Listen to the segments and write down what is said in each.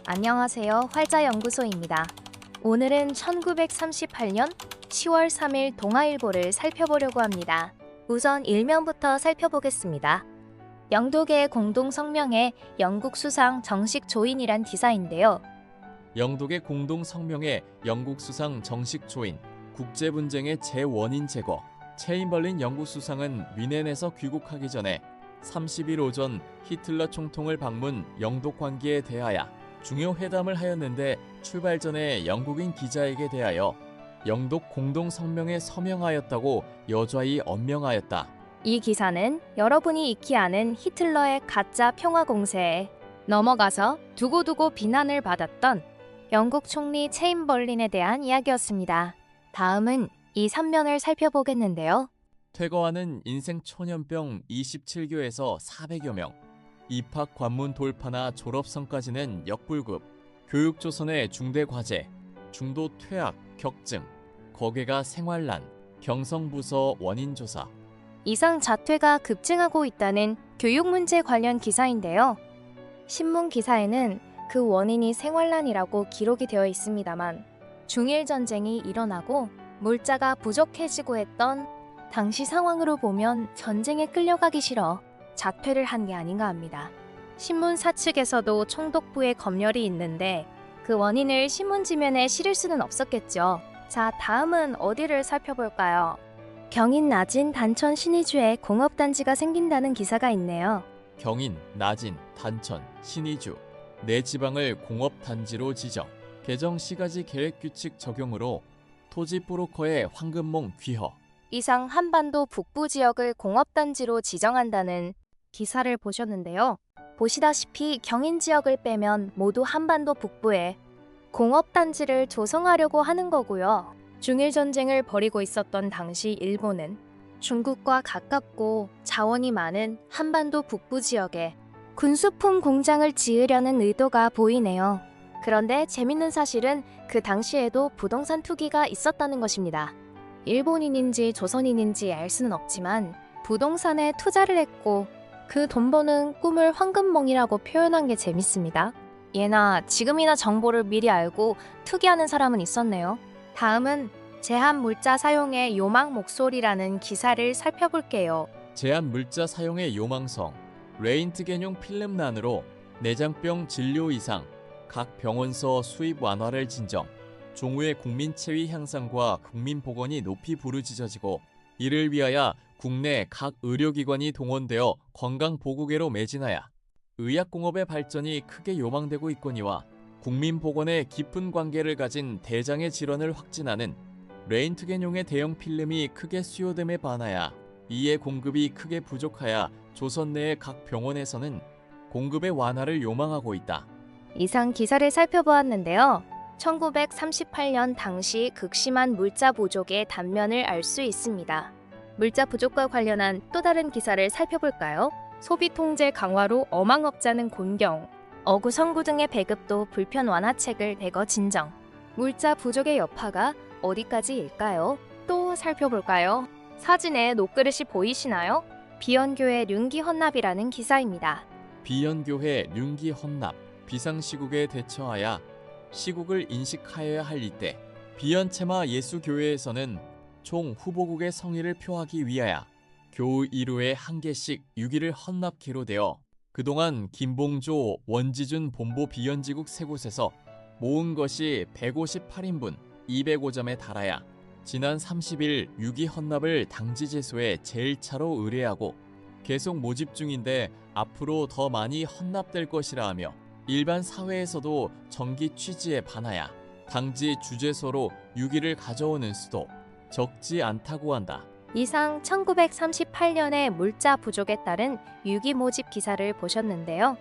안녕하세요. 활자연구소입니다. 오늘은 1938년 10월 3일 동아일보를 살펴보려고 합니다. 우선 일면부터 살펴보겠습니다. 영독의 공동성명의 영국 수상 정식 조인이란 기사인데요. 영독의 공동 성명의 영국 수상 정식 조인, 국제분쟁의 재원인 제거. 체인벌린 영국 수상은 위넨에서 귀국하기 전에 30일 오전 히틀러 총통을 방문 영독 관계에 대하여 중요 회담을 하였는데 출발 전에 영국인 기자에게 대하여 영독 공동 성명에 서명하였다고 여좌히 언명하였다. 이 기사는 여러분이 익히 아는 히틀러의 가짜 평화 공세에 넘어가서 두고두고 비난을 받았던 영국 총리 체인벌린에 대한 이야기였습니다. 다음은 이 3면을 살펴보겠는데요. 퇴거하는 인생 초년병 27교에서 400여 명, 입학 관문 돌파나 졸업선까지는 역불급, 교육조선의 중대 과제, 중도 퇴학, 격증, 거객가 생활난, 경성부서 원인 조사. 이상 자퇴가 급증하고 있다는 교육 문제 관련 기사인데요. 신문 기사에는 그 원인이 생활난이라고 기록이 되어 있습니다만 중일 전쟁이 일어나고 물자가 부족해지고 했던 당시 상황으로 보면 전쟁에 끌려가기 싫어 자퇴를 한 게 아닌가 합니다. 신문사 측에서도 총독부에 검열이 있는데 그 원인을 신문지면에 실을 수는 없었겠죠. 자, 다음은 어디를 살펴볼까요? 경인 나진 단천 신의주에 공업단지가 생긴다는 기사가 있네요. 경인, 나진, 단천, 신의주 네 지방을 공업단지로 지정, 개정 시가지 계획규칙 적용으로 토지 브로커의 황금몽 귀허. 이상 한반도 북부 지역을 공업단지로 지정한다는 기사를 보셨는데요. 보시다시피 경인 지역을 빼면 모두 한반도 북부에 공업단지를 조성하려고 하는 거고요. 중일 전쟁을 벌이고 있었던 당시 일본은 중국과 가깝고 자원이 많은 한반도 북부 지역에 군수품 공장을 지으려는 의도가 보이네요. 그런데 재밌는 사실은 그 당시에도 부동산 투기가 있었다는 것입니다. 일본인인지 조선인인지 알 수는 없지만 부동산에 투자를 했고 그 돈 버는 꿈을 황금몽이라고 표현한 게 재밌습니다. 예나 지금이나 정보를 미리 알고 투기하는 사람은 있었네요. 다음은 제한 물자 사용의 요망 목소리라는 기사를 살펴볼게요. 제한 물자 사용의 요망성, 레인트겐용 필름란으로 내장병 진료 이상, 각 병원서 수입 완화를 진정, 종우의 국민체위 향상과 국민보건이 높이 부르짖어지고 이를 위하여 국내 각 의료기관이 동원되어 건강보고계로 매진하여 의학공업의 발전이 크게 요망되고 있거니와 국민보건에 깊은 관계를 가진 대장의 질환을 확진하는 레인트겐용의 대형 필름이 크게 수요됨에 반하여 이에 공급이 크게 부족하여 조선 내의 각 병원에서는 공급의 완화를 요망하고 있다. 이상 기사를 살펴보았는데요. 1938년 당시 극심한 물자 부족의 단면을 알 수 있습니다. 물자 부족과 관련한 또 다른 기사를 살펴볼까요? 소비 통제 강화로 어망업자는 곤경, 어구 선구 등의 배급도 불편 완화책을 대거 진정. 물자 부족의 여파가 어디까지일까요? 또 살펴볼까요? 사진에 녹그릇이 보이시나요? 비연교회 륜기 헌납이라는 기사입니다. 비연교회 륜기 헌납, 비상시국에 대처하여 시국을 인식하여야 할 이때 비연체마 예수교회에서는 총 후보국의 성의를 표하기 위하여 교우 1호에 한 개씩 6일을 헌납기로 되어 그동안 김봉조, 원지준 본보 비연지국 세 곳에서 모은 것이 158인분 205점에 달하여 지난 30일 6위 헌납을 당지제소에 제1차로 의뢰하고 계속 모집 중인데 앞으로 더 많이 헌납될 것이라 하며 일반 사회에서도 정기 취지에 반하여 당지 주제소로 6위를 가져오는 수도 적지 않다고 한다. 이상 1938년의 물자 부족에 따른 유기 모집 기사를 보셨는데요.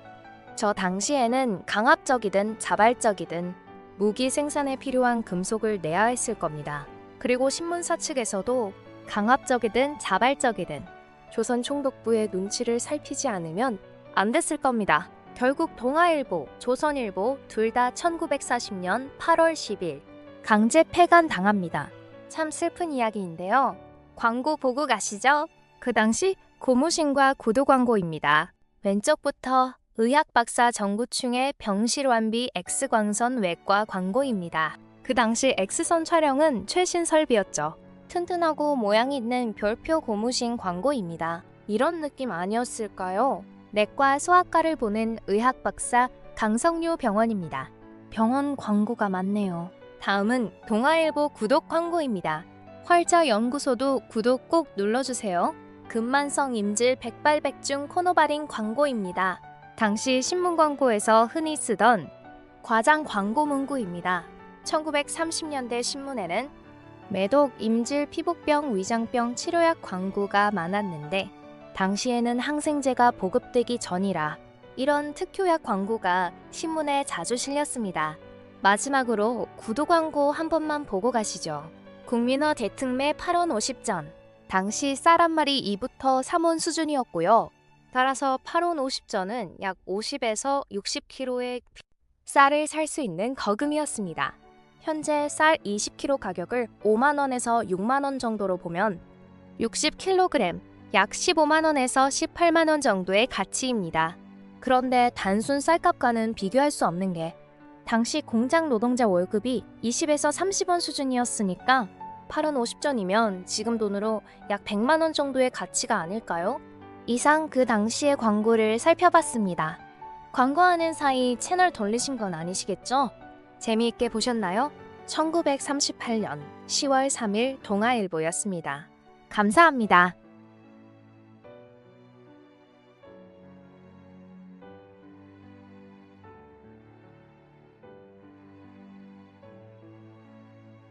저 당시에는 강압적이든 자발적이든 무기 생산에 필요한 금속을 내야 했을 겁니다. 그리고 신문사 측에서도 강압적이든 자발적이든 조선 총독부의 눈치를 살피지 않으면 안 됐을 겁니다. 결국 동아일보, 조선일보 둘 다 1940년 8월 10일 강제 폐간 당합니다. 참 슬픈 이야기인데요. 광고 보고 가시죠. 그 당시 고무신과 구두 광고입니다. 왼쪽부터 의학 박사 정구충의 병실완비 X광선 외과 광고입니다. 그 당시 X선 촬영은 최신 설비였죠. 튼튼하고 모양이 있는 별표 고무신 광고입니다. 이런 느낌 아니었을까요? 내과 소아과를 보는 의학 박사 강성유 병원입니다. 병원 광고가 많네요. 다음은 동아일보 구독 광고입니다. 활자 연구소도 구독 꼭 눌러주세요. 근만성 임질 백발백중 코노바린 광고입니다. 당시 신문 광고에서 흔히 쓰던 과장 광고 문구입니다. 1930년대 신문에는 매독, 임질, 피부병, 위장병 치료약 광고가 많았는데 당시에는 항생제가 보급되기 전이라 이런 특효약 광고가 신문에 자주 실렸습니다. 마지막으로 구도 광고 한 번만 보고 가시죠. 국민어 대특매 8원 50전. 당시 쌀 한 마리 2부터 3원 수준이었고요. 따라서 8원 50전은 약 50에서 60kg의 쌀을 살 수 있는 거금이었습니다. 현재 쌀 20kg 가격을 5만 원에서 6만 원 정도로 보면 60kg, 약 15만 원에서 18만 원 정도의 가치입니다. 그런데 단순 쌀값과는 비교할 수 없는 게 당시 공장 노동자 월급이 20에서 30원 수준이었으니까 8원 50전이면 지금 돈으로 약 100만 원 정도의 가치가 아닐까요? 이상 그 당시의 광고를 살펴봤습니다. 광고하는 사이 채널 돌리신 건 아니시겠죠? 재미있게 보셨나요? 1938년 10월 3일 동아일보였습니다. 감사합니다.